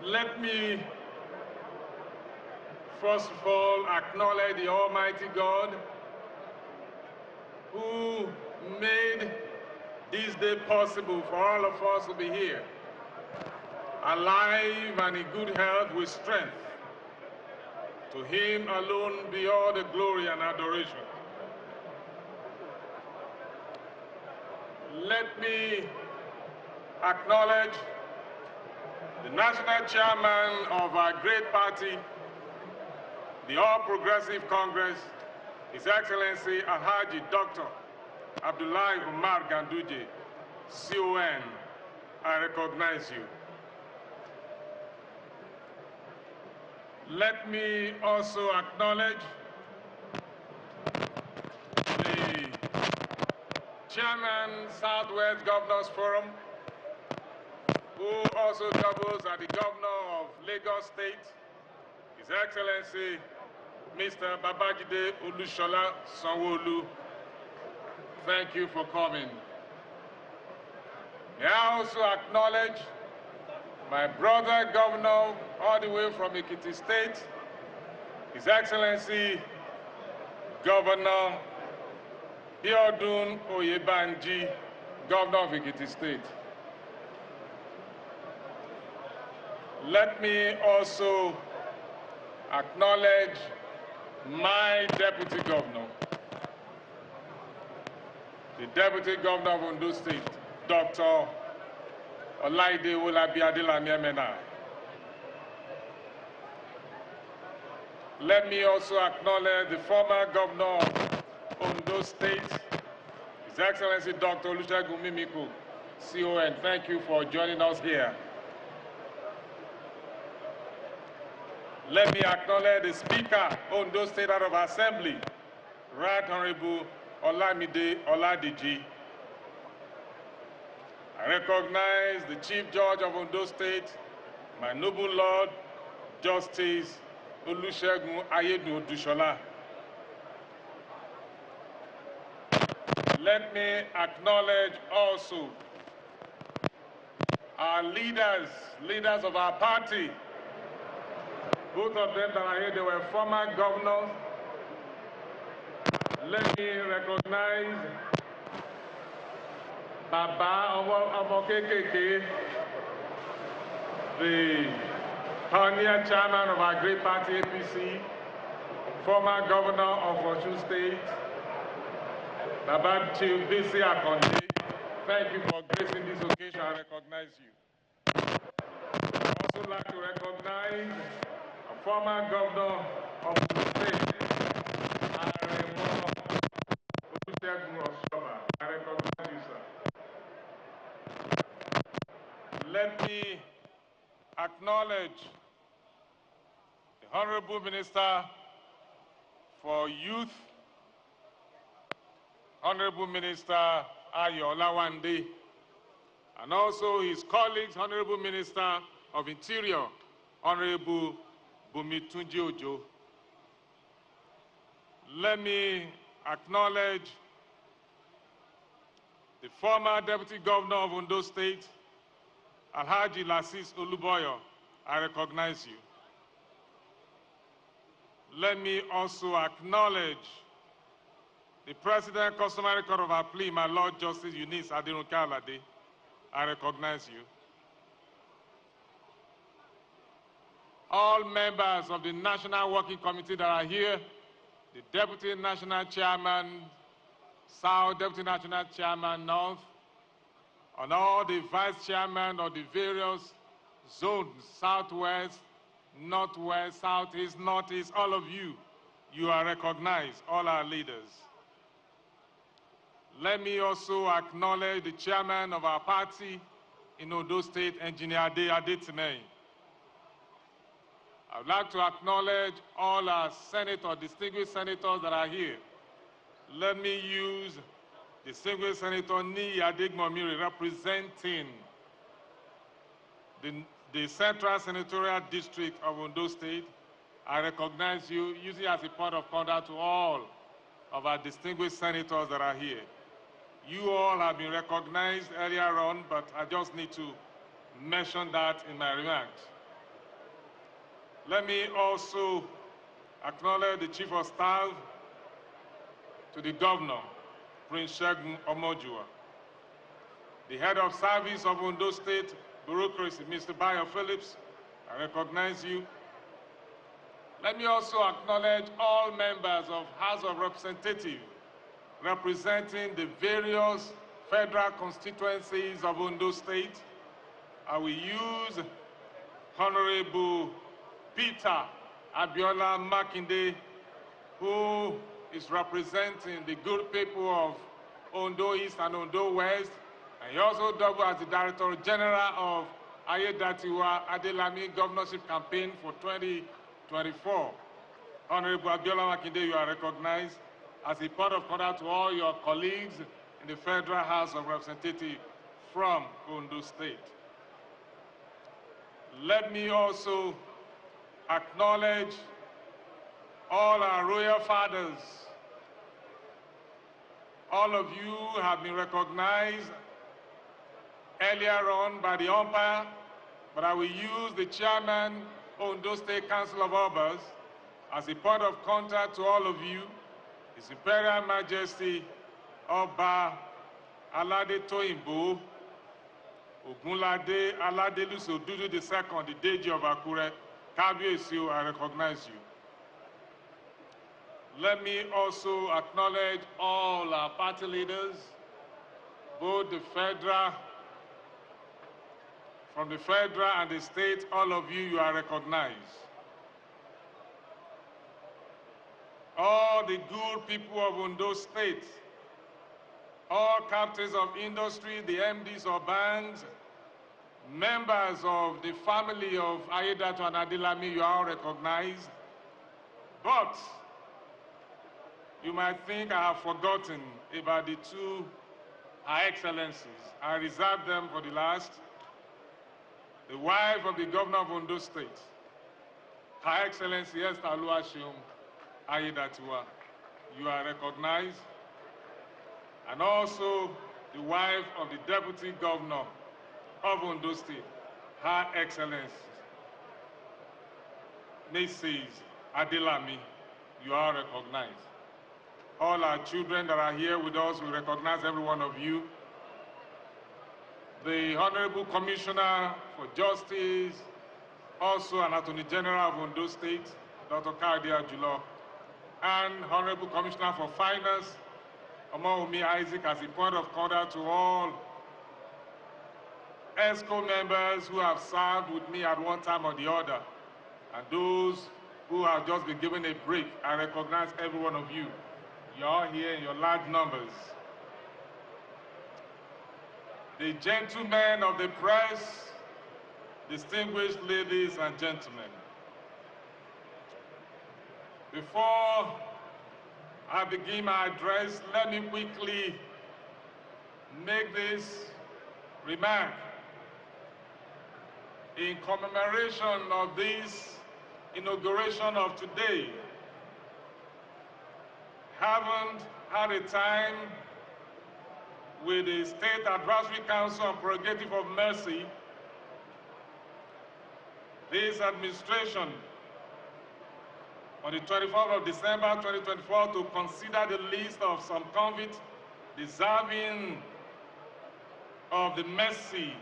Let me first of all acknowledge the Almighty God who made this day possible for all of us to be here, alive and in good health with strength. To him alone be all the glory and adoration. Let me acknowledge the national chairman of our great party, the All Progressive Congress, His Excellency Alhaji Dr. Abdullahi Umar Ganduje, CON. I recognize you. Let me also acknowledge the Chairman, Southwest Governors Forum, who also doubles as the Governor of Lagos State, His Excellency Mr. Babajide Olusola Sanwo-Olu. Thank you for coming. May I also acknowledge my brother Governor all the way from Ekiti State, His Excellency Governor Biodun Oyebanji, Governor of Ekiti State. Let me also acknowledge my Deputy Governor, the Deputy Governor of Ondo State, Dr. Aiyedatiwa Adelamiemena. Let me also acknowledge the former Governor of Ondo State, His Excellency Dr. Olusegun Mimiko, CON. Thank you for joining us here. Let me acknowledge the Speaker, Ondo State House of Assembly, Right Honorable Olamide Oladeji. I recognize the Chief Judge of Ondo State, my noble Lord, Justice Olusegun Aiyedatiwa. Let me acknowledge also our leaders of our party. Both of them that are here, they were former governors. Let me recognize Baba Omokekeke, the pioneer chairman of our great party, APC, former governor of Osun State, Baba Chief B.C. Akonde. Thank you for gracing this occasion. I recognize you. I'd also like to recognize a former governor of the state, I recognize you, sir. Let me acknowledge the Honorable Minister for Youth, Honorable Minister Ayo Olawande, and also his colleagues, Honorable Minister of Interior, Honorable Bumitunji Ojo. Let me acknowledge the former Deputy Governor of Ondo State, Alhaji Lasis Oluboyo. I recognize you. Let me also acknowledge the President, Customary Court of Appeal, my Lord Justice Eunice Adirunke Alade. I recognize you. All members of the National Working Committee that are here, the Deputy National Chairman, South, Deputy National Chairman, North, and all the Vice Chairman of the various zones, Southwest, Northwest, Southeast, Northeast, all of you, you are recognized, all our leaders. Let me also acknowledge the chairman of our party in Ondo State, Engineer Aiyedatiwa. I would like to acknowledge all our senators, distinguished senators that are here. Let me use Distinguished Senator Ni Adigmomiri representing the Central Senatorial District of Ondo State. I recognize you, using as a point of contact to all of our distinguished senators that are here. You all have been recognized earlier on, but I just need to mention that in my remarks. Let me also acknowledge the Chief of Staff to the Governor, Prince Segun Omojua, the Head of Service of Ondo State Bureaucracy, Mr. Bayo Phillips, I recognize you. Let me also acknowledge all members of House of Representatives representing the various federal constituencies of Ondo State. I will use Honorable Peter Abiola Makinde, who is representing the good people of Ondo East and Ondo West, and he also doubled as the Director General of Aiyedatiwa Adelami Governorship Campaign for 2024. Honorable Abiola Makinde, you are recognized as a point of contact to all your colleagues in the Federal House of Representatives from Ondo State. Let me also acknowledge all our royal fathers. All of you have been recognized earlier on by the umpire, but I will use the chairman of Ondo State Council of Obas as a point of contact to all of you. His Imperial Majesty Oba Alade Toyinbo Ogunlade Aladelusi Odudu II, the Deji of Akure. Kabiyesi, I recognize you. Let me also acknowledge all our party leaders, both the federal, from the federal and the state. All of you, you are recognized. All the good people of Ondo State, all captains of industry, the MDs of banks, members of the family of Aiyedatiwa and Adelami, you are all recognized. But you might think I have forgotten about the two Her Excellencies. I reserved them for the last. The wife of the Governor of Ondo State, Her Excellency Esther Oluwaseun Aiyedatiwa, you are recognized. And also the wife of the Deputy Governor of Ondo State, Her Excellency Mrs. Adelami, you are recognized. All our children that are here with us, we recognize every one of you. The Honorable Commissioner for Justice, also an Attorney General of Ondo State, Dr. Kayode Ajulo, and Honorable Commissioner for Finance, Omoumi Isaac, as a point of contact to all ESCO members who have served with me at one time or the other, and those who have just been given a break. I recognize every one of you. You are here in your large numbers. The gentlemen of the press, distinguished ladies and gentlemen, before I begin my address, let me quickly make this remark. In commemoration of this inauguration of today, haven't had a time with the State Advisory Council on Prerogative of Mercy. This administration, on the 24th of December 2024, to consider the list of some convicts deserving of the mercy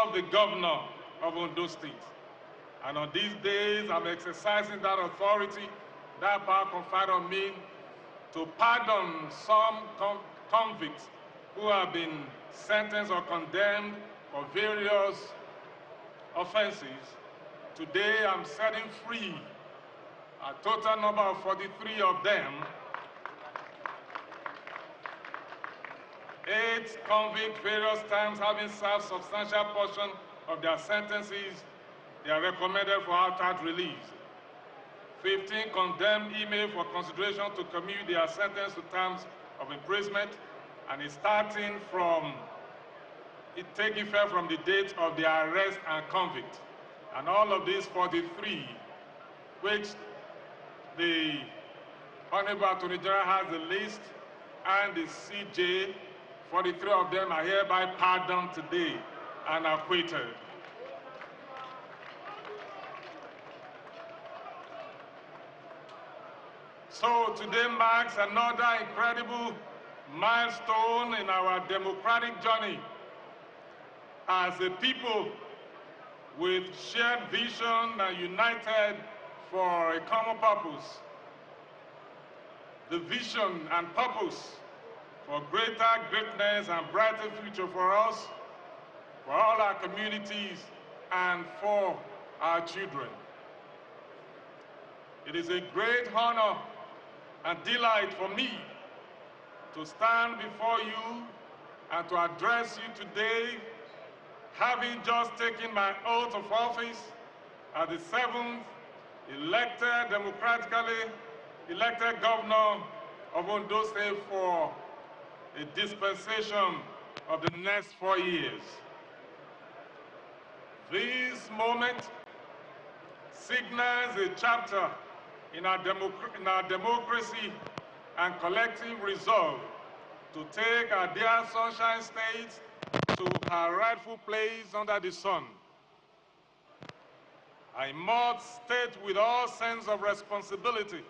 of the Governor of Ondo State. And on these days, I'm exercising that authority, that power conferred on me, to pardon some convicts who have been sentenced or condemned for various offenses. Today, I'm setting free a total number of 43 of them. 8 convicts, various times having served substantial portion of their sentences, they are recommended for outright release. 15 condemned email for consideration to commute their sentence to terms of imprisonment, and it's starting from, it taking effect from the date of the arrest and convict. And all of these 43, which the Honorable Attorney General has the list, and the CJ, 43 of them are hereby pardoned today and acquitted. So today marks another incredible milestone in our democratic journey as a people with shared vision and united for a common purpose. The vision and purpose for greater greatness and brighter future for us, for all our communities, and for our children. It is a great honor and delight for me to stand before you and to address you today, having just taken my oath of office as the 7th democratically elected governor of Ondo State for a dispensation of the next 4 years. This moment signals a chapter in our democracy and collective resolve to take our dear Sunshine State to her rightful place under the sun. I must state with all sense of responsibility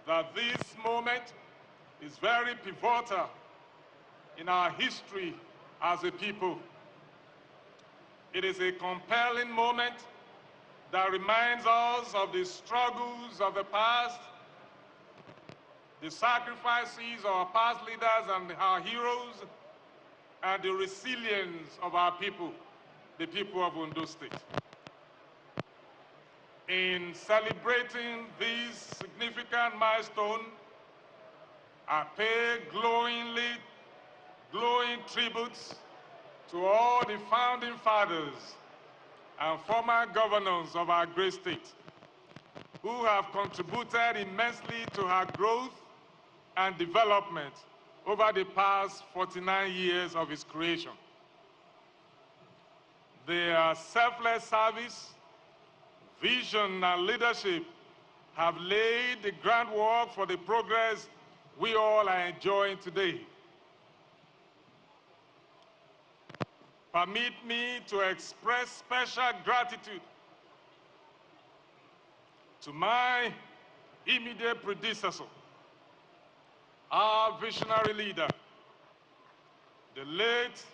that this moment is very pivotal in our history as a people. It is a compelling moment that reminds us of the struggles of the past, the sacrifices of our past leaders and our heroes, and the resilience of our people, the people of Ondo State. In celebrating this significant milestone, I pay glowing tributes to all the founding fathers and former governors of our great state who have contributed immensely to our growth and development over the past 49 years of its creation. Their selfless service, vision, and leadership have laid the groundwork for the progress we all are enjoying today. Permit me to express special gratitude to my immediate predecessor, our visionary leader, the late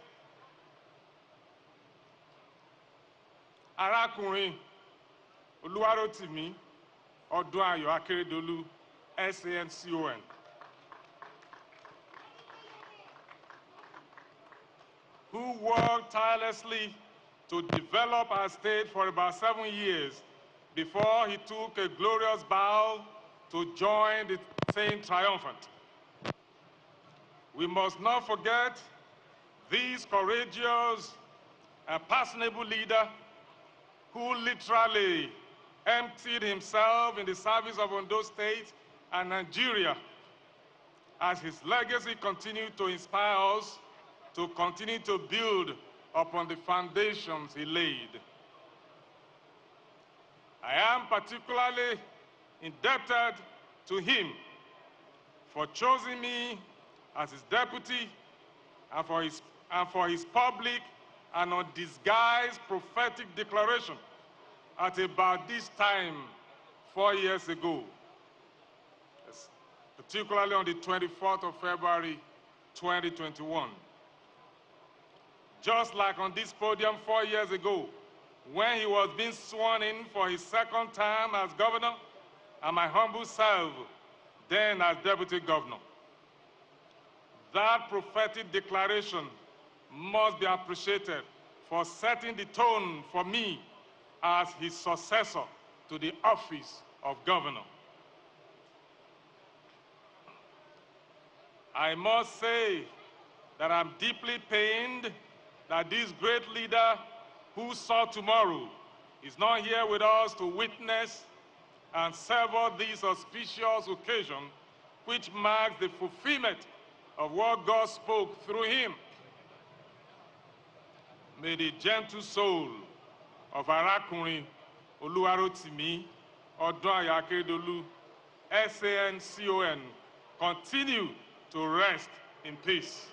Arákùnrin Olúwarótìmí Ọdúnayọ̀ Akérédolú, SANCON. Who worked tirelessly to develop our state for about 7 years before he took a glorious bow to join the Saint Triumphant. We must not forget this courageous and personable leader who literally emptied himself in the service of Ondo State and Nigeria, as his legacy continued to inspire us to continue to build upon the foundations he laid. I am particularly indebted to him for choosing me as his deputy and for his public and undisguised prophetic declaration at about this time 4 years ago, particularly on the 24th of February, 2021. Just like on this podium 4 years ago, when he was being sworn in for his second term as governor, and my humble self, then as deputy governor. That prophetic declaration must be appreciated for setting the tone for me as his successor to the office of governor. I must say that I'm deeply pained that this great leader who saw tomorrow is not here with us to witness and savor this auspicious occasion, which marks the fulfillment of what God spoke through him. May the gentle soul of Arákùnrin Olúwarótìmí Ọdúnayọ̀ Akérédolú, SANCON, continue to rest in peace.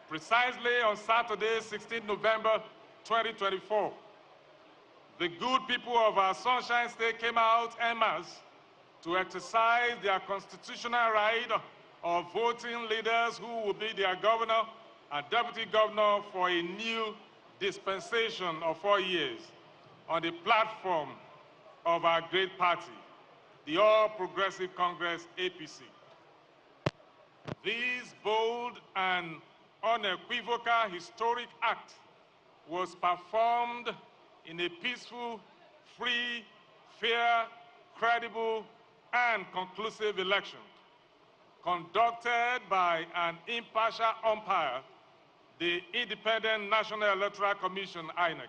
Precisely on Saturday, 16 November 2024, The good people of our Sunshine State came out en masse to exercise their constitutional right of voting leaders who will be their governor and deputy governor for a new dispensation of 4 years on the platform of our great party, the All Progressive Congress, APC. This bold and unequivocal historic act was performed in a peaceful, free, fair, credible, and conclusive election conducted by an impartial umpire, the Independent National Electoral Commission, INEC.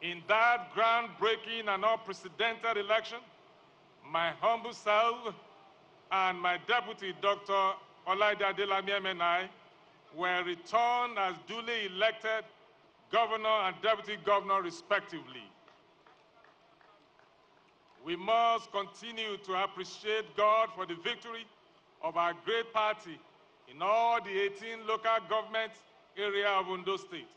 In that groundbreaking and unprecedented election, my humble self and my deputy, Dr. Aiyedatiwa, and I were returned as duly elected governor and deputy governor, respectively. We must continue to appreciate God for the victory of our great party in all the 18 local government areas of Ondo State,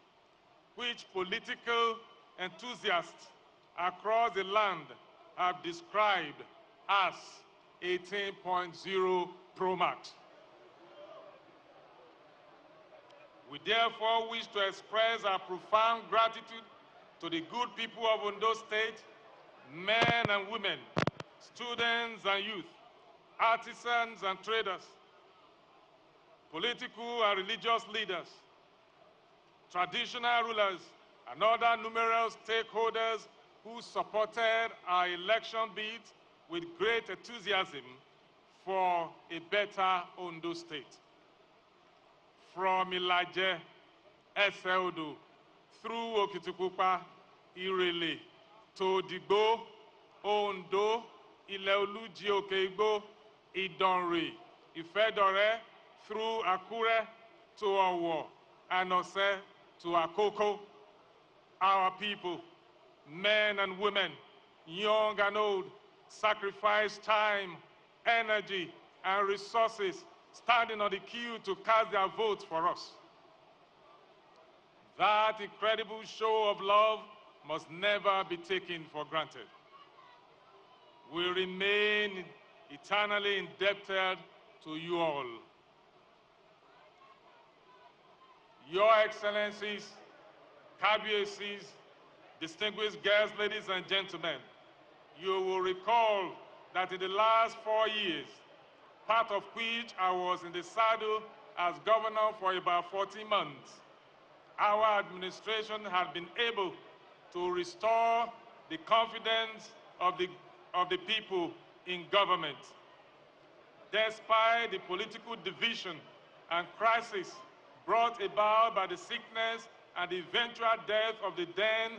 which political enthusiasts across the land have described as 18.0 Pro Max. We therefore wish to express our profound gratitude to the good people of Ondo State, men and women, students and youth, artisans and traders, political and religious leaders, traditional rulers, and other numerous stakeholders who supported our election bid with great enthusiasm for a better Ondo State. From Ilaje, Ondo, through Okitipupa, Irele, to Digbo, Ondo, Ile-Oluji Okeigbo, Idonre, Ifedore, through Akure to Owo, and Ose to Akoko. Our people, men and women, young and old, sacrifice time, energy, and resources standing on the queue to cast their votes for us. That incredible show of love must never be taken for granted. We remain eternally indebted to you all. Your Excellencies, Kabiyesi's, distinguished guests, ladies and gentlemen, you will recall that in the last 4 years, part of which I was in the saddle as governor for about 14 months, our administration had been able to restore the confidence of the people in government. Despite the political division and crisis brought about by the sickness and the eventual death of the then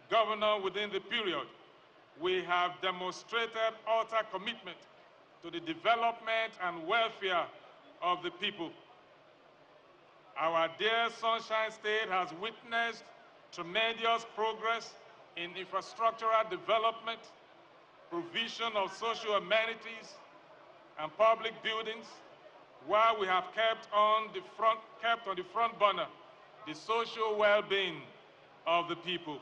governor within the period, we have demonstrated utter commitment to the development and welfare of the people. Our dear Sunshine State has witnessed tremendous progress in infrastructural development, provision of social amenities and public buildings, while we have kept on the front burner the social well-being of the people.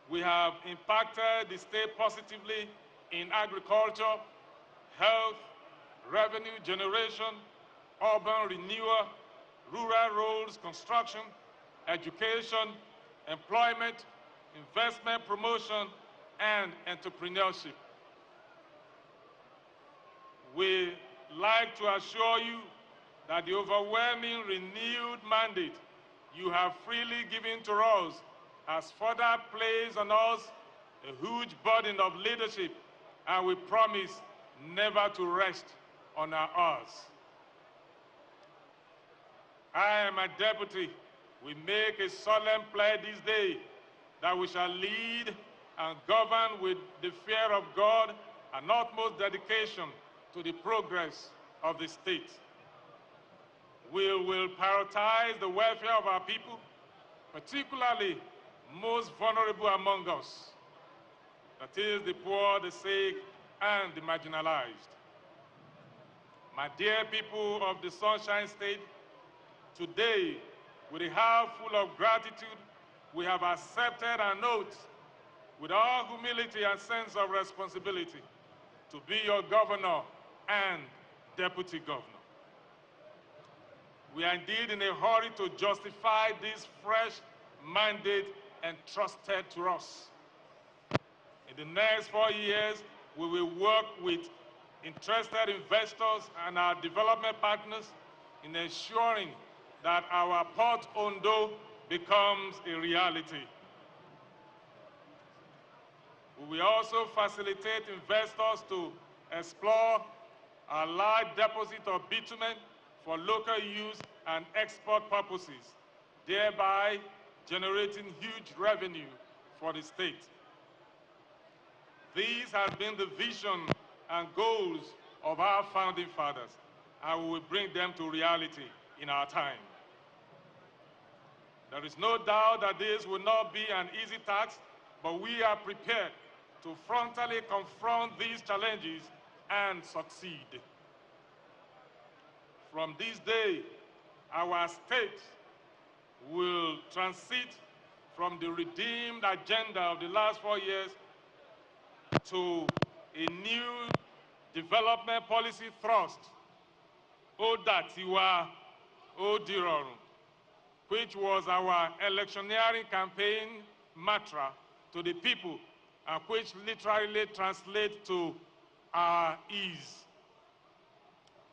We have impacted the state positively in agriculture, health, revenue generation, urban renewal, rural roads construction, education, employment, investment promotion, and entrepreneurship. We like to assure you that the overwhelming renewed mandate you have freely given to us has further placed on us a huge burden of leadership, and we promise never to rest on our oars. I and my deputy, we make a solemn pledge this day that we shall lead and govern with the fear of God and utmost dedication to the progress of the state. We will prioritize the welfare of our people, particularly most vulnerable among us, that is the poor, the sick, and the marginalized. My dear people of the Sunshine State, today, with a heart full of gratitude we have accepted an oath with all humility and sense of responsibility to be your governor and deputy governor. We are indeed in a hurry to justify this fresh mandate entrusted to us. In the next 4 years, we will work with interested investors and our development partners in ensuring that our Port Ondo becomes a reality. We will also facilitate investors to explore our large deposit of bitumen for local use and export purposes, thereby generating huge revenue for the state. These have been the vision and goals of our founding fathers, and we will bring them to reality in our time. There is no doubt that this will not be an easy task, but we are prepared to frontally confront these challenges and succeed. From this day, our state will transit from the redeemed agenda of the last 4 years to a new development policy thrust, Aiyedatiwa, Ondo, which was our electioneering campaign mantra to the people, and which literally translates to our ease.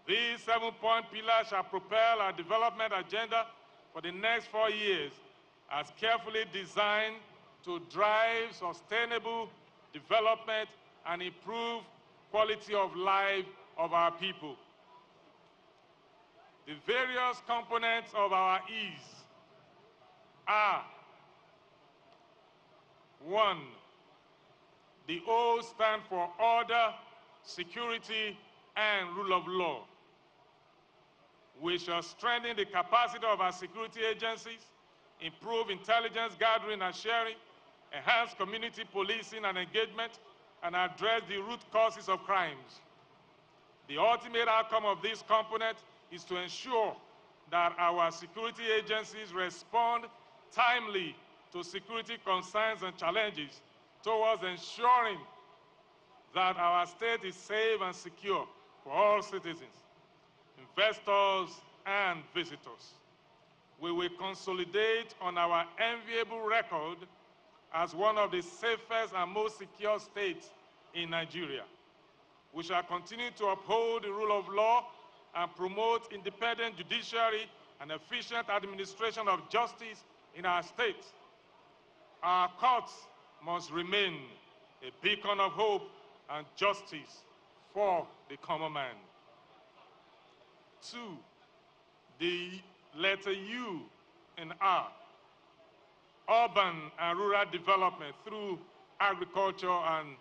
These 7-point pillars shall propel our development agenda for the next 4 years as carefully designed to drive sustainable development and improve quality of life of our people. The various components of our ease are: 1, the O stand for order, security, and rule of law. We shall strengthen the capacity of our security agencies, improve intelligence gathering and sharing, enhance community policing and engagement, and address the root causes of crimes. The ultimate outcome of this component is to ensure that our security agencies respond timely to security concerns and challenges towards ensuring that our state is safe and secure for all citizens, investors, and visitors. We will consolidate on our enviable record as one of the safest and most secure states in Nigeria. We shall continue to uphold the rule of law and promote independent judiciary and efficient administration of justice in our state. Our courts must remain a beacon of hope and justice for the common man. 2, the letter U in R, urban and rural development through agriculture and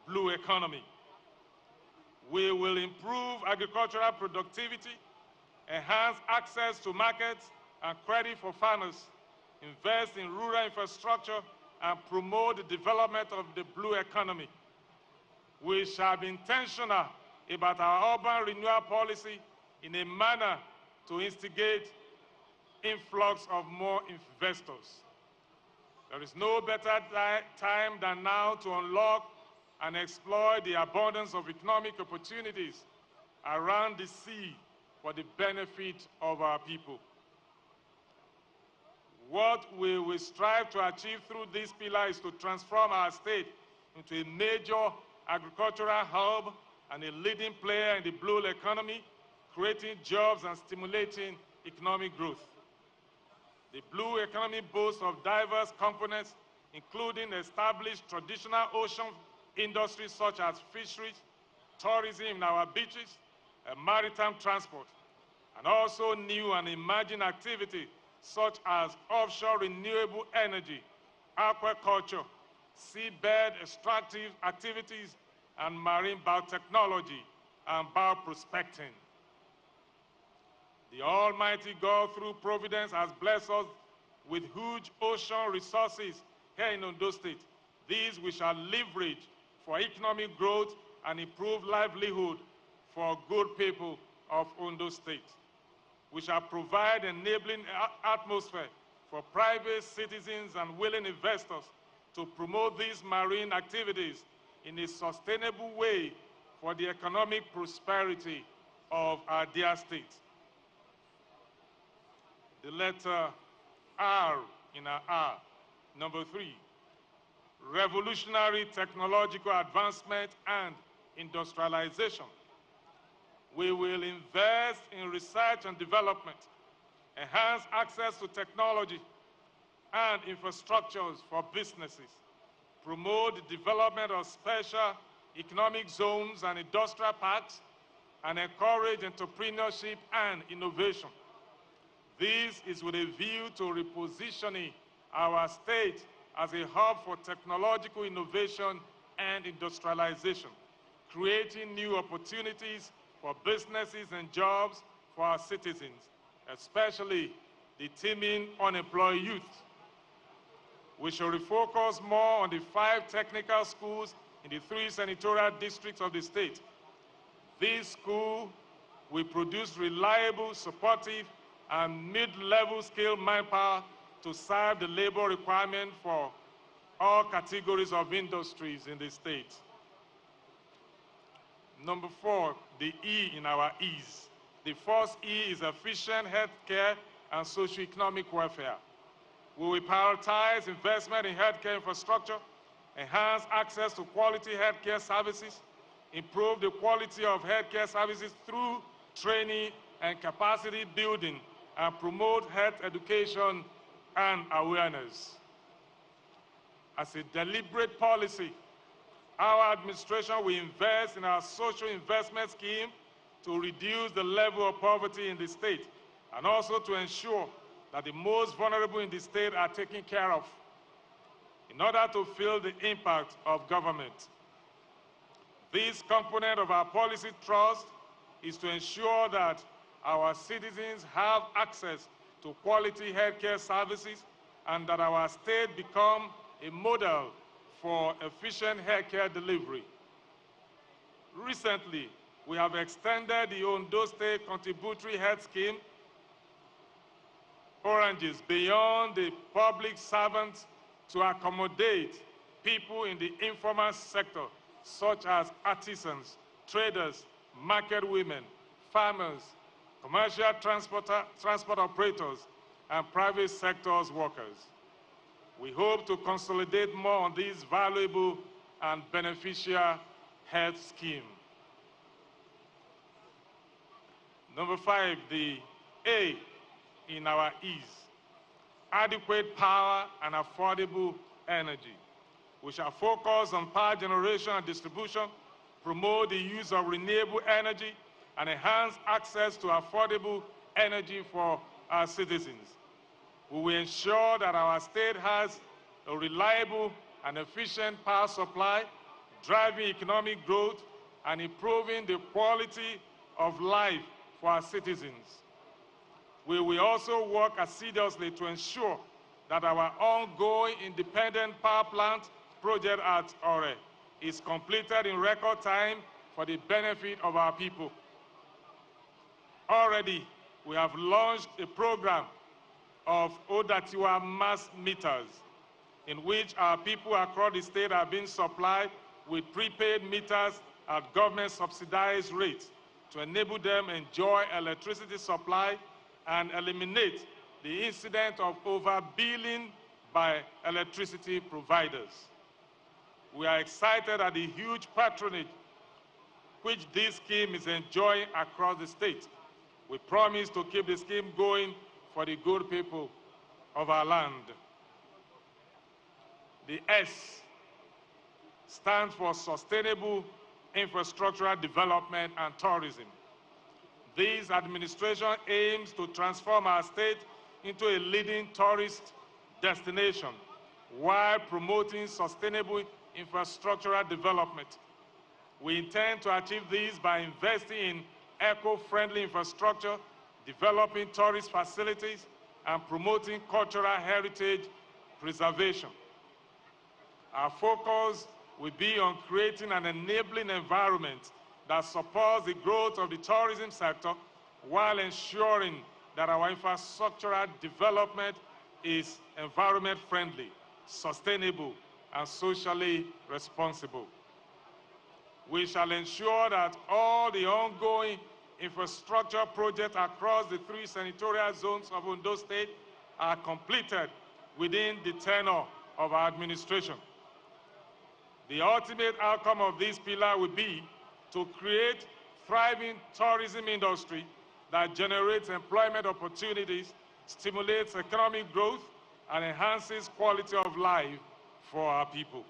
blue economy. We will improve agricultural productivity, enhance access to markets and credit for farmers, invest in rural infrastructure, and promote the development of the blue economy. We shall be intentional about our urban renewal policy in a manner to instigate influx of more investors. There is no better time than now to unlock and exploit the abundance of economic opportunities around the sea for the benefit of our people. What we will strive to achieve through this pillar is to transform our state into a major agricultural hub and a leading player in the blue economy, creating jobs and stimulating economic growth. The blue economy boasts of diverse components, including established traditional ocean industries such as fisheries, tourism in our beaches, and maritime transport, and also new and emerging activities such as offshore renewable energy, aquaculture, seabed extractive activities, and marine biotechnology and bioprospecting. The Almighty God, through providence, has blessed us with huge ocean resources here in Ondo State. These we shall leverage for economic growth and improve livelihood for good people of Ondo State. We shall provide enabling atmosphere for private citizens and willing investors to promote these marine activities in a sustainable way for the economic prosperity of our dear state. The letter R in our R. Number 3, revolutionary technological advancement and industrialization. We will invest in research and development, enhance access to technology and infrastructures for businesses, promote the development of special economic zones and industrial parks, and encourage entrepreneurship and innovation. This is with a view to repositioning our state as a hub for technological innovation and industrialization, creating new opportunities for businesses and jobs for our citizens, especially the teeming unemployed youth. We shall refocus more on the 5 technical schools in the 3 senatorial districts of the state. This school will produce reliable, supportive, and mid-level skilled manpower to serve the labor requirement for all categories of industries in the state. Number 4, the E in our E's. The first E is efficient healthcare and socio-economic welfare. We will prioritize investment in healthcare infrastructure, enhance access to quality healthcare services, improve the quality of healthcare services through training and capacity building, and promote health education and awareness. As a deliberate policy, our administration will invest in our social investment scheme to reduce the level of poverty in the state and also to ensure that the most vulnerable in the state are taken care of in order to feel the impact of government. This component of our policy thrust is to ensure that our citizens have access to quality healthcare services and that our state become a model for efficient healthcare delivery. Recently, we have extended the Ondo State Contributory Health Scheme, Oranges, beyond the public servants to accommodate people in the informal sector, such as artisans, traders, market women, farmers, commercial transport operators, and private sector's workers. We hope to consolidate more on this valuable and beneficial health scheme. Number 5, the A in our E's, adequate power and affordable energy. We shall focus on power generation and distribution, promote the use of renewable energy, and enhance access to affordable energy for our citizens. We will ensure that our state has a reliable and efficient power supply, driving economic growth and improving the quality of life for our citizens. We will also work assiduously to ensure that our ongoing independent power plant project at Ore is completed in record time for the benefit of our people. Already, we have launched a program of Aiyedatiwa mass meters, in which our people across the state are being supplied with prepaid meters at government-subsidized rates to enable them enjoy electricity supply and eliminate the incident of overbilling by electricity providers. We are excited at the huge patronage which this scheme is enjoying across the state. We promise to keep the scheme going for the good people of our land. The S stands for Sustainable Infrastructural Development and Tourism. This administration aims to transform our state into a leading tourist destination while promoting sustainable infrastructural development. We intend to achieve this by investing in eco-friendly infrastructure, developing tourist facilities, and promoting cultural heritage preservation. Our focus will be on creating an enabling environment that supports the growth of the tourism sector while ensuring that our infrastructural development is environment-friendly, sustainable, and socially responsible. We shall ensure that all the ongoing infrastructure projects across the 3 senatorial zones of Ondo State are completed within the tenure of our administration. The ultimate outcome of this pillar will be to create thriving tourism industry that generates employment opportunities, stimulates economic growth, and enhances quality of life for our people.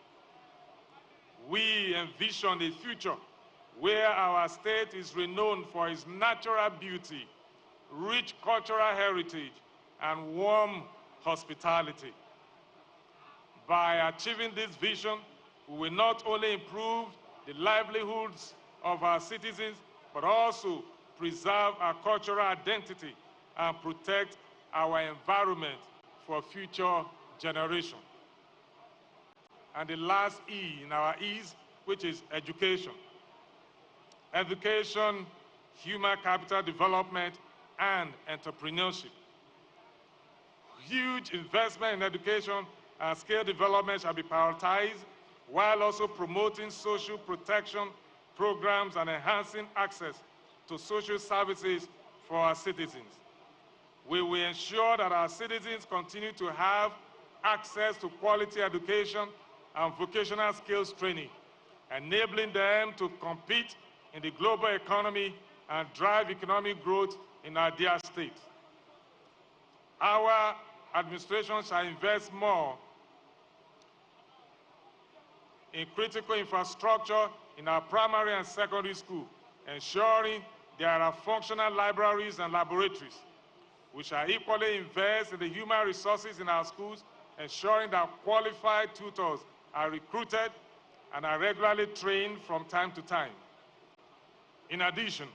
We envision a future where our state is renowned for its natural beauty, rich cultural heritage, and warm hospitality. By achieving this vision, we will not only improve the livelihoods of our citizens, but also preserve our cultural identity and protect our environment for future generations. And the last E in our E's, which is education. Education, human capital development, and entrepreneurship. Huge investment in education and skill development shall be prioritized, while also promoting social protection programs and enhancing access to social services for our citizens. We will ensure that our citizens continue to have access to quality education and vocational skills training, enabling them to compete in the global economy and drive economic growth in our dear state. Our administration shall invest more in critical infrastructure in our primary and secondary school, ensuring there are functional libraries and laboratories. We shall equally invest in the human resources in our schools, ensuring that qualified tutors are recruited and are regularly trained from time to time. In addition,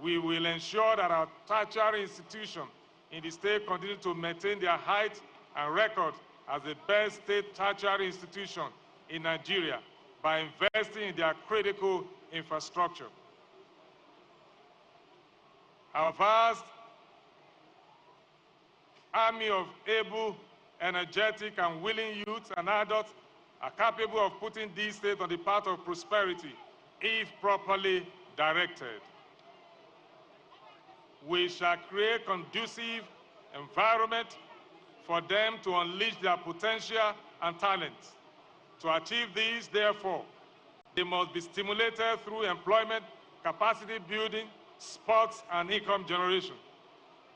we will ensure that our tertiary institutions in the state continue to maintain their height and record as the best state tertiary institution in Nigeria by investing in their critical infrastructure. Our vast army of able, energetic, and willing youths and adults are capable of putting this state on the path of prosperity if properly directed. We shall create conducive environment for them to unleash their potential and talents. To achieve this, therefore, they must be stimulated through employment, capacity building, sports, and income generation.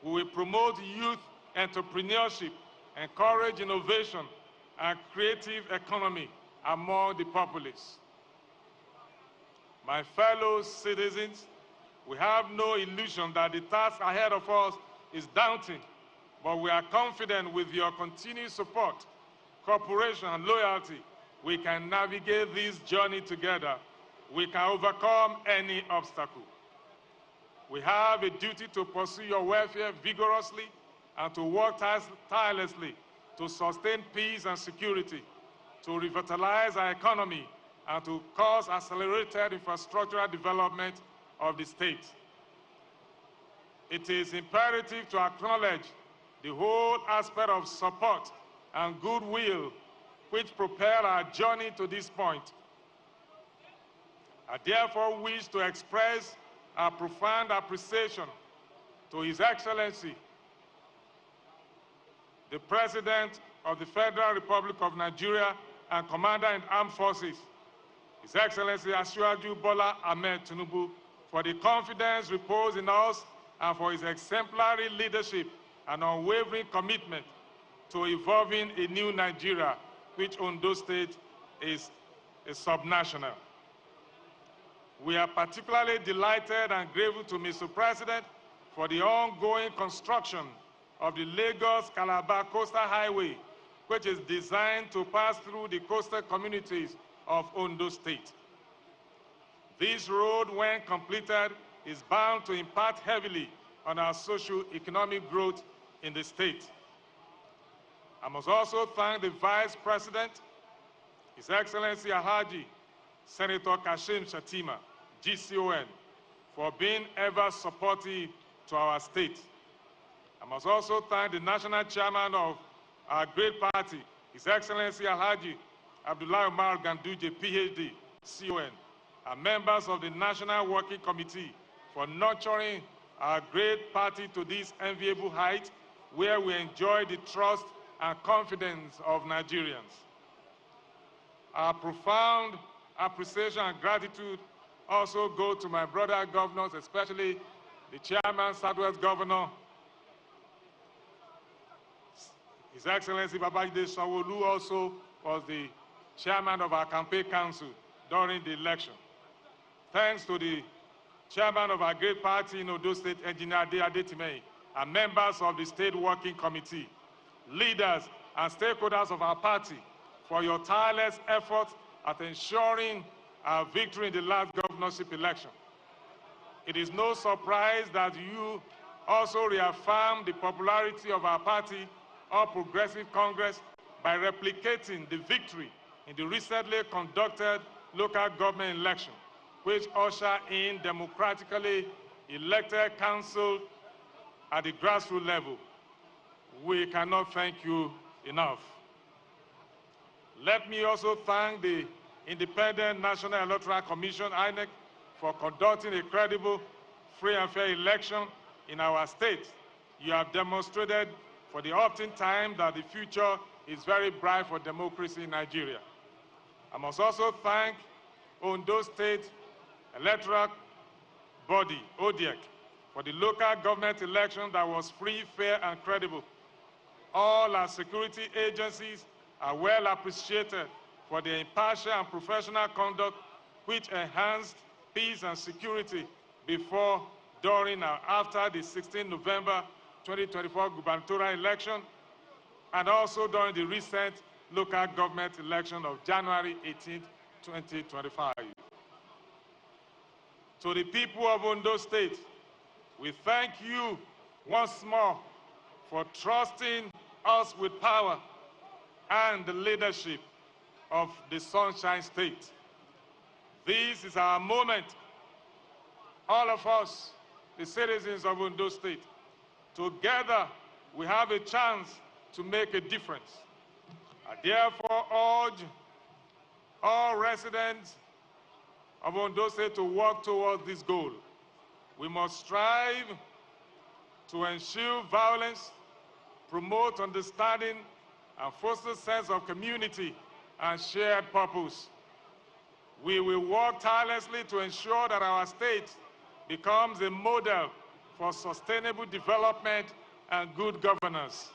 We will promote youth entrepreneurship, encourage innovation, and creative economy among the populace. My fellow citizens, we have no illusion that the task ahead of us is daunting, but we are confident with your continued support, cooperation, and loyalty, we can navigate this journey together. We can overcome any obstacle. We have a duty to pursue your welfare vigorously and to work tirelessly to sustain peace and security, to revitalize our economy, and to cause accelerated infrastructural development of the state. It is imperative to acknowledge the whole aspect of support and goodwill which propel our journey to this point. I therefore wish to express our profound appreciation to His Excellency, the President of the Federal Republic of Nigeria and Commander in Armed Forces, His Excellency Asiwaju Bola Ahmed Tinubu, for the confidence reposed in us and for his exemplary leadership and unwavering commitment to evolving a new Nigeria, which Ondo State is a subnational. We are particularly delighted and grateful to Mr. President for the ongoing construction of the Lagos-Calabar Coastal Highway, which is designed to pass through the coastal communities of Ondo State. This road, when completed, is bound to impact heavily on our socio-economic growth in the state. I must also thank the Vice President, His Excellency Alhaji Senator Kashim Shettima, GCON, for being ever supportive to our state. I must also thank the National Chairman of our great party, His Excellency Alhaji Abdullah Umar Ganduje, PhD, CON, and members of the National Working Committee for nurturing our great party to this enviable height where we enjoy the trust and confidence of Nigerians. Our profound appreciation and gratitude also go to my brother governors, especially the Chairman, Southwest Governor, His Excellency Babajide Sanwo-Olu also was the chairman of our campaign council during the election. Thanks to the chairman of our great party in Ondo State, Engineer Aiyedatiwa, and members of the State Working Committee, leaders and stakeholders of our party for your tireless efforts at ensuring our victory in the last governorship election. It is no surprise that you also reaffirmed the popularity of our party, All Progressive Congress, by replicating the victory in the recently conducted local government election, which ushered in democratically elected council at the grassroots level. We cannot thank you enough. Let me also thank the Independent National Electoral Commission, INEC, for conducting a credible, free and fair election in our state. You have demonstrated for the often time that the future is very bright for democracy in Nigeria. I must also thank Ondo State Electoral Body, ODEC, for the local government election that was free, fair, and credible. All our security agencies are well appreciated for their impartial and professional conduct, which enhanced peace and security before, during, and after the 16 November 2024 gubernatorial election, and also during the recent local government election of January 18, 2025. To the people of Ondo State, we thank you once more for trusting us with power and the leadership of the Sunshine State. This is our moment. All of us, the citizens of Ondo State, together we have a chance to make a difference. I therefore urge all residents of Ondo State to work towards this goal. We must strive to eschew violence, promote understanding, and foster a sense of community and shared purpose. We will work tirelessly to ensure that our state becomes a model for sustainable development and good governance.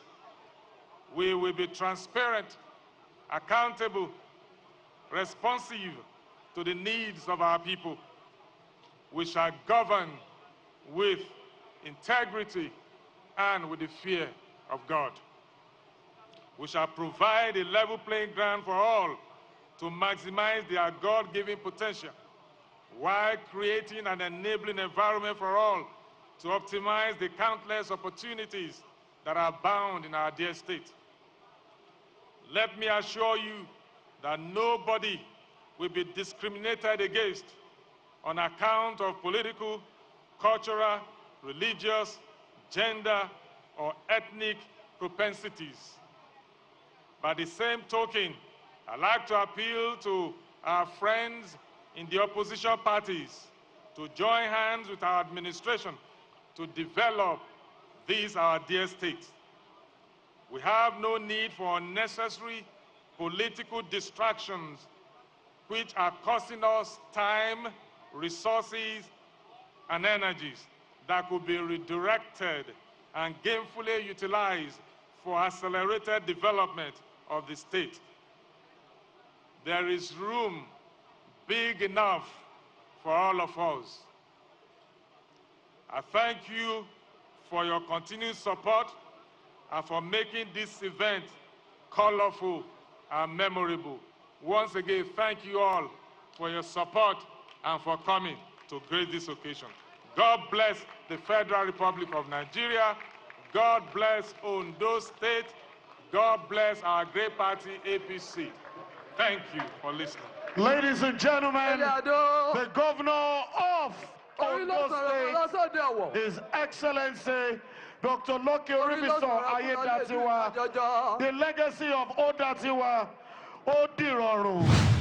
We will be transparent, accountable, responsive to the needs of our people. We shall govern with integrity and with the fear of God. We shall provide a level playing ground for all to maximize their God-given potential, while creating an enabling environment for all to optimize the countless opportunities that are bound in our dear state. Let me assure you that nobody will be discriminated against on account of political, cultural, religious, gender, or ethnic propensities. By the same token, I'd like to appeal to our friends in the opposition parties to join hands with our administration to develop these our dear states. We have no need for unnecessary political distractions which are costing us time, resources, and energies that could be redirected and gainfully utilized for accelerated development of the state. There is room big enough for all of us. I thank you for your continued support and for making this event colorful and memorable. Once again, thank you all for your support and for coming to grace this occasion. God bless the Federal Republic of Nigeria. God bless Ondo State. God bless our great party, APC. Thank you for listening. Ladies and gentlemen, the governor of Ondo State, His Excellency Dr. Loki Orimisan Aiyedatiwa, the legacy of Aiyedatiwa, ó dìrọ̀rùn.